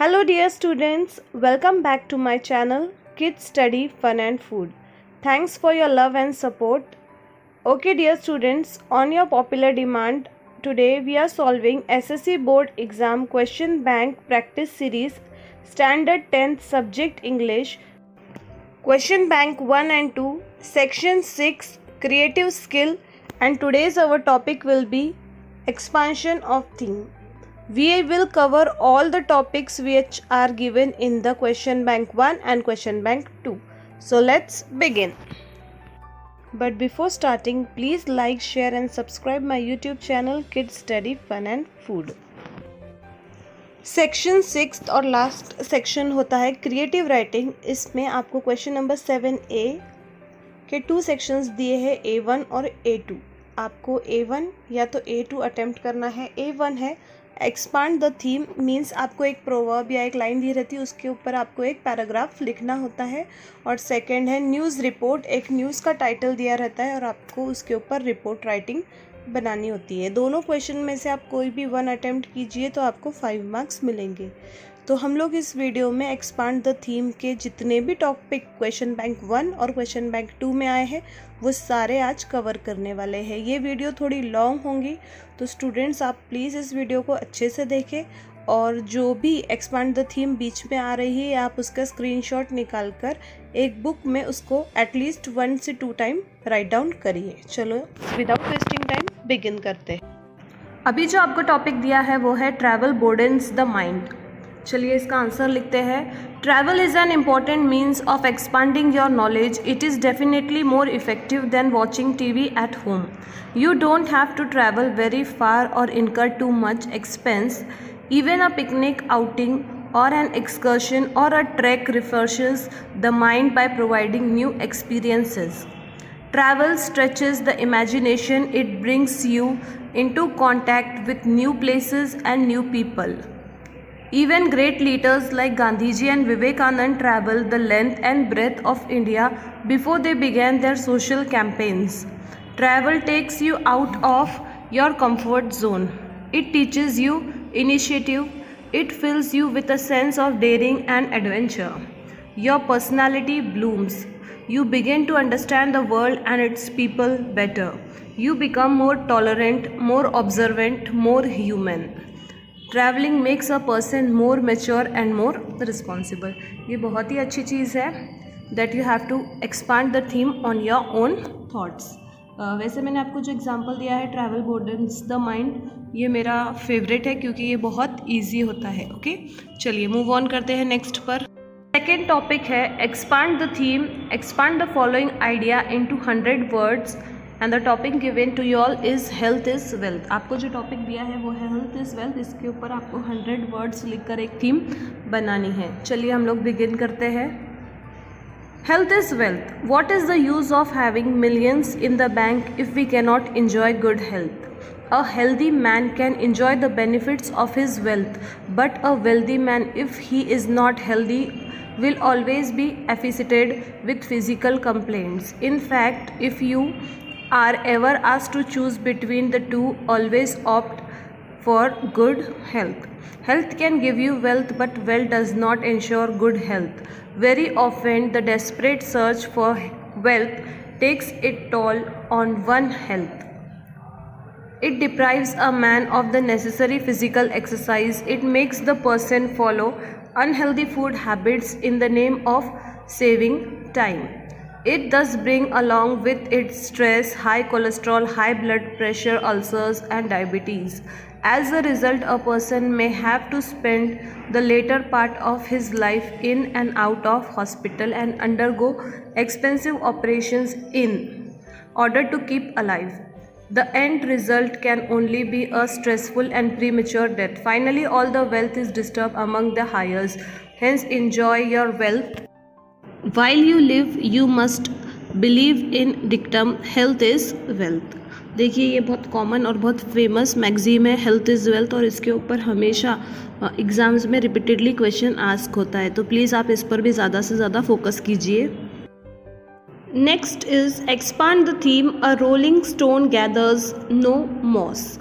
Hello dear students, welcome back to my channel Kids Study Fun and Food. Thanks for your love and support. Okay dear students, on your popular demand, today we are solving SSC Board Exam Question Bank Practice Series Standard 10th Subject English Question Bank 1 and 2 Section 6 Creative Skill, and today's our topic will be expansion of theme. We will cover all the topics which are given in the question bank 1 and question bank 2. So let's begin. But before starting, please like, share and subscribe my YouTube channel Kids Study Fun and Food. Section 6 और last section होता है creative writing. इसमें आपको question number 7A के 2 sections दिए हैं, A1 और A2. आपको A1 या तो A2 अटेम्प्ट करना है. A1 है एक्सपांड द थीम, मीन्स आपको एक प्रोवर्ब या एक लाइन दी रहती है, उसके ऊपर आपको एक पैराग्राफ लिखना होता है. और सेकंड है न्यूज़ रिपोर्ट, एक न्यूज़ का टाइटल दिया रहता है और आपको उसके ऊपर रिपोर्ट राइटिंग बनानी होती है. दोनों क्वेश्चन में से आप कोई भी 1 अटेम्प्ट कीजिए तो आपको 5 मार्क्स मिलेंगे. तो हम लोग इस वीडियो में एक्सपांड द थीम के जितने भी टॉपिक क्वेश्चन बैंक 1 और क्वेश्चन बैंक 2 में आए हैं वो सारे आज कवर करने वाले हैं. ये वीडियो थोड़ी लॉन्ग होंगी, तो स्टूडेंट्स आप प्लीज़ इस वीडियो को अच्छे से देखें और जो भी एक्सपांड द थीम बीच में आ रही है आप उसका स्क्रीनशॉट निकाल कर एक बुक में उसको एटलीस्ट 1 से 2 टाइम राइट डाउन करिए. चलो विदाउट वेस्टिंग टाइम बिगिन करते हैं. अभी जो आपको टॉपिक दिया है वो है ट्रैवल बोर्डन्स द माइंड. चलिए इसका आंसर लिखते हैं. Travel is an important means of expanding your knowledge. It is definitely more effective than watching TV at home. You don't have to travel very far or incur too much expense. Even a picnic outing or an excursion or a trek refreshes the mind by providing new experiences. Travel stretches the imagination. It brings you into contact with new places and new people. Even great leaders like Gandhiji and Vivekanand traveled the length and breadth of India before they began their social campaigns. Travel takes you out of your comfort zone. It teaches you initiative. It fills you with a sense of daring and adventure. Your personality blooms. You begin to understand the world and its people better. You become more tolerant, more observant, more human. Traveling makes a person more mature and more responsible. ये बहुत ही अच्छी चीज़ है. That you have to expand the theme on your own thoughts. वैसे मैंने आपको जो example दिया है ट्रैवल बोर्डन्स द माइंड, ये मेरा फेवरेट है क्योंकि ये बहुत इजी होता है. ओके चलिए मूव ऑन करते हैं नेक्स्ट पर. सेकेंड टॉपिक है expand the theme. Expand the following idea into 100 words and the topic given to you all is health is wealth. आपको जो टॉपिक दिया है वो है हेल्थ इज़ वेल्थ. इसके ऊपर आपको 100 वर्ड्स लिखकर एक थीम बनानी है. चलिए हम लोग बिगिन करते हैं. Health is wealth. What is the use of having millions in the bank if we cannot enjoy good health? A healthy man can enjoy the benefits of his wealth, but a wealthy man, if he is not healthy, will always be afflicted with physical complaints. In fact, if you are ever asked to choose between the two, always opt for good health. Health can give you wealth, but wealth does not ensure good health. Very often, the desperate search for wealth takes its toll on one's health. It deprives a man of the necessary physical exercise. It makes the person follow unhealthy food habits in the name of saving time. It does bring along with it stress, high cholesterol, high blood pressure, ulcers and diabetes. As a result, a person may have to spend the later part of his life in and out of hospital and undergo expensive operations in order to keep alive. The end result can only be a stressful and premature death. Finally, all the wealth is disturbed among the heirs. Hence, enjoy your wealth. While you live, you must believe in dictum, health is wealth. देखिए ये बहुत common और बहुत famous मैगजीम है health is wealth, और इसके ऊपर हमेशा एग्ज़ाम्स में रिपीटेडली क्वेश्चन आस्क होता है, तो प्लीज़ आप इस पर भी ज़्यादा से ज़्यादा फोकस कीजिए. Next is expand the theme. A rolling stone gathers no moss.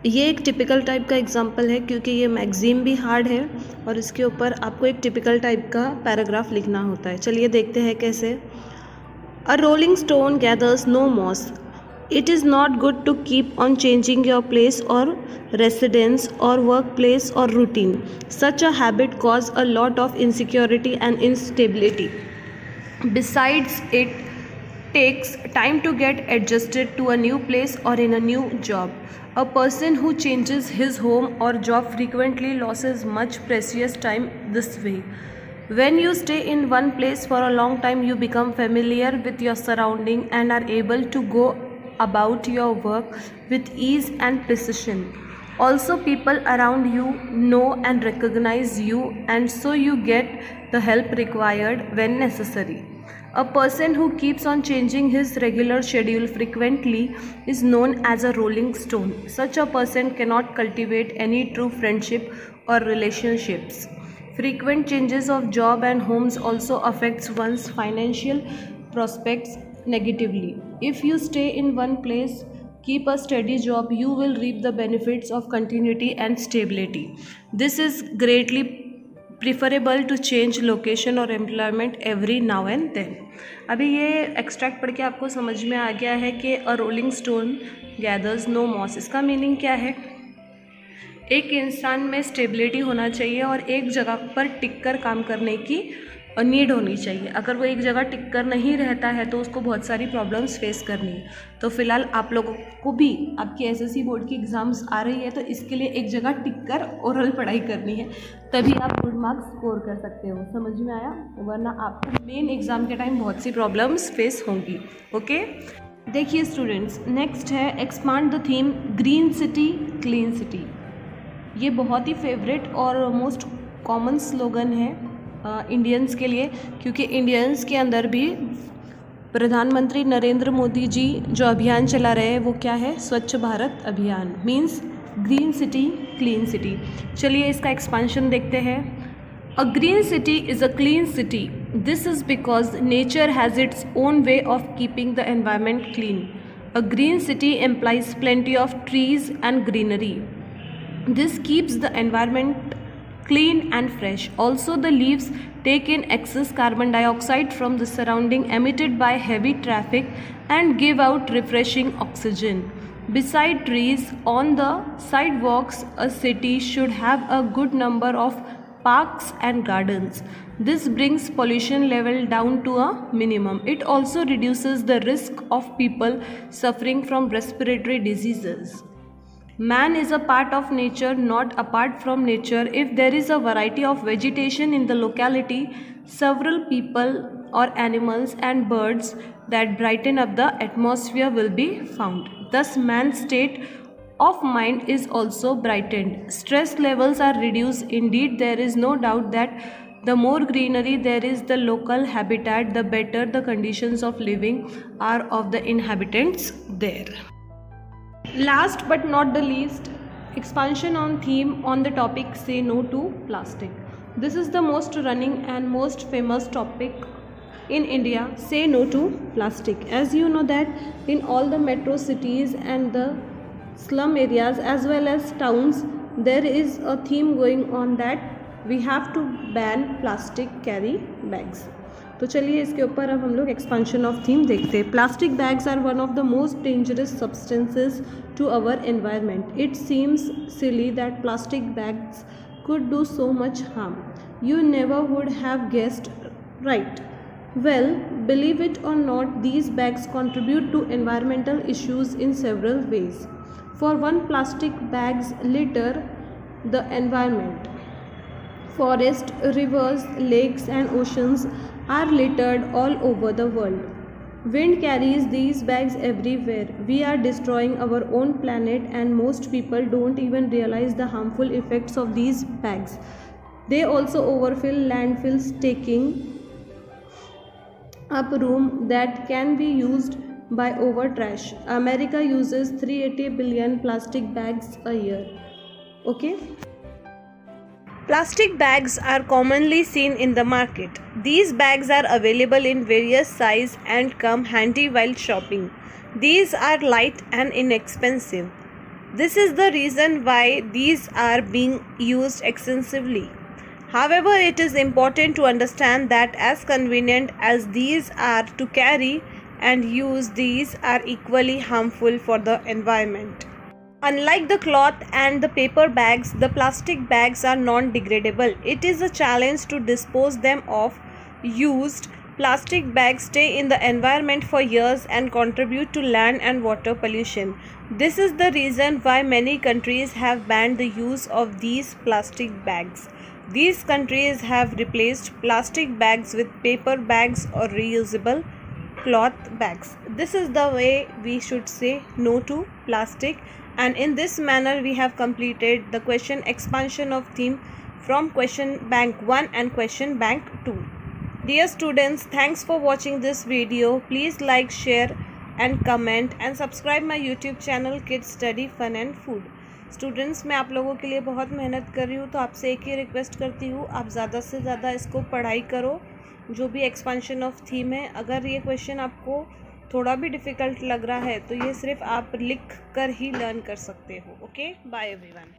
ये एक टिपिकल टाइप का एग्जाम्पल है क्योंकि ये मैगजीन भी हार्ड है और इसके ऊपर आपको एक टिपिकल टाइप का पैराग्राफ लिखना होता है। चलिए देखते हैं कैसे। A rolling stone gathers no moss. It is not good to keep on changing your place or residence or workplace or routine. Such a habit causes a lot of insecurity and instability. Besides, it takes time to get adjusted to a new place or in a new job. A person who changes his home or job frequently loses much precious time this way. When you stay in one place for a long time, you become familiar with your surrounding and are able to go about your work with ease and precision. Also, people around you know and recognize you, and so you get the help required when necessary. A person who keeps on changing his regular schedule frequently is known as a rolling stone. Such a person cannot cultivate any true friendship or relationships. Frequent changes of job and homes also affects one's financial prospects negatively. If you stay in one place, keep a steady job, you will reap the benefits of continuity and stability. This is greatly preferable to change location or employment every now and then. अभी ये extract पढ़ के आपको समझ में आ गया है कि a rolling stone gathers no moss. इसका मीनिंग क्या है? एक इंसान में स्टेबिलिटी होना चाहिए और एक जगह पर टिक कर काम करने की नीड होनी चाहिए. अगर वो एक जगह टिक कर नहीं रहता है तो उसको बहुत सारी प्रॉब्लम्स फेस करनी है. तो फिलहाल आप लोगों को भी आपकी एसएससी बोर्ड की एग्ज़ाम्स आ रही है तो इसके लिए एक जगह टिक कर ओरल पढ़ाई करनी है, तभी आप गुड मार्क्स स्कोर कर सकते हो. समझ में आया? वरना आपको मेन एग्ज़ाम के टाइम बहुत सी प्रॉब्लम्स फेस होंगी. ओके, देखिए स्टूडेंट्स, नेक्स्ट है expand the theme green city clean city. ये बहुत ही फेवरेट और मोस्ट कॉमन स्लोगन है इंडियंस के लिए, क्योंकि इंडियंस के अंदर भी प्रधानमंत्री नरेंद्र मोदी जी जो अभियान चला रहे हैं वो क्या है? Swachh Bharat Abhiyan, means green city clean city. चलिए इसका एक्सपांशन देखते हैं. A green city is a clean city. This is because nature has its own way of keeping the environment clean. A green city implies plenty of trees and greenery. This keeps the environment clean and fresh. Also, the leaves take in excess carbon dioxide from the surrounding emitted by heavy traffic and give out refreshing oxygen. Beside trees on the sidewalks, a city should have a good number of parks and gardens. This brings pollution level down to a minimum. It also reduces the risk of people suffering from respiratory diseases. Man is a part of nature, not apart from nature. If there is a variety of vegetation in the locality, several people or animals and birds that brighten up the atmosphere will be found. Thus, man's state of mind is also brightened. Stress levels are reduced. Indeed, there is no doubt that the more greenery there is the local habitat, the better the conditions of living are of the inhabitants there. Last but not the least, expansion on theme on the topic say no to plastic. This is the most running and most famous topic in India, say no to plastic. As you know that in all the metro cities and the slum areas as well as towns, there is a theme going on that we have to ban plastic carry bags. तो चलिए इसके ऊपर अब हम लोग expansion of theme देखते हैं. Plastic bags are one of the most dangerous substances to our environment. It seems silly that plastic bags could do so much harm. You never would have guessed right. Well, believe it or not, these bags contribute to environmental issues in several ways. For one, plastic bags litter the environment. Forests, rivers, lakes and oceans are littered all over the world. Wind carries these bags everywhere. We are destroying our own planet and most people don't even realize the harmful effects of these bags. They also overfill landfills, taking up room that can be used by over trash. America uses 380 billion plastic bags a year. Okay? Plastic bags are commonly seen in the market. These bags are available in various sizes and come handy while shopping. These are light and inexpensive. This is the reason why these are being used extensively. However, it is important to understand that as convenient as these are to carry and use, these are equally harmful for the environment. Unlike the cloth and the paper bags, the plastic bags are non-degradable. It is a challenge to dispose them of. Used plastic bags stay in the environment for years and contribute to land and water pollution. This is the reason why many countries have banned the use of these plastic bags. These countries have replaced plastic bags with paper bags or reusable cloth bags. This is the way we should say no to plastic. And in this manner we have completed the question expansion of theme from question bank 1 and question bank 2. Dear students, thanks for watching this video. Please like, share and comment and subscribe my YouTube channel Kids Study Fun and Food. Students, मैं आप लोगों के लिए बहुत मेहनत कर रही हूँ, तो आपसे एक ही रिक्वेस्ट करती हूँ, आप ज़्यादा से ज़्यादा इसको पढ़ाई करो, जो भी एक्सपेंशन ऑफ थीम है. अगर ये क्वेश्चन आपको थोड़ा भी डिफ़िकल्ट लग रहा है तो ये सिर्फ आप लिख कर ही लर्न कर सकते हो. Okay, bye everyone.